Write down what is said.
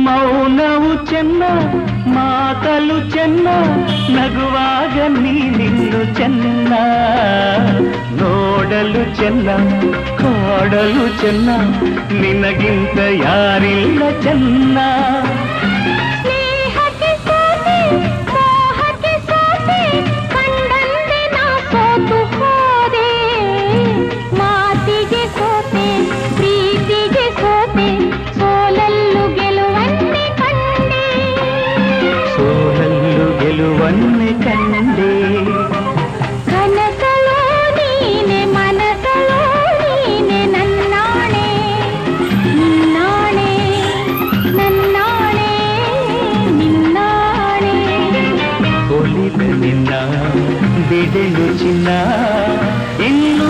ಮೌನವು ಚೆನ್ನ ಮಾತಲು ಚೆನ್ನ ನಗುವಾಗ ನೀನಿನ್ನು ಚೆನ್ನ ನೋಡಲು ಚೆನ್ನ ಕಾಡಲು ಚೆನ್ನ ನಿನಗಿಂತ ಯಾರಿಲ್ಲ ಚೆನ್ನ ಗೆಲುವನ್ನೇ ಕಂಡೆ ಕನಸಲೋ ನೀನೆ ಮನಸಲೋ ನೀನೆ ನನ್ನಾಣೆ ನಿನ್ನಾಣೆ ನನ್ನಾಣೆ ನಿನ್ನಾಣೆ ಒಲಿದ ನಿನ್ನ ಬಿಡೆನು ಚಿನ್ನ ಇನ್ನು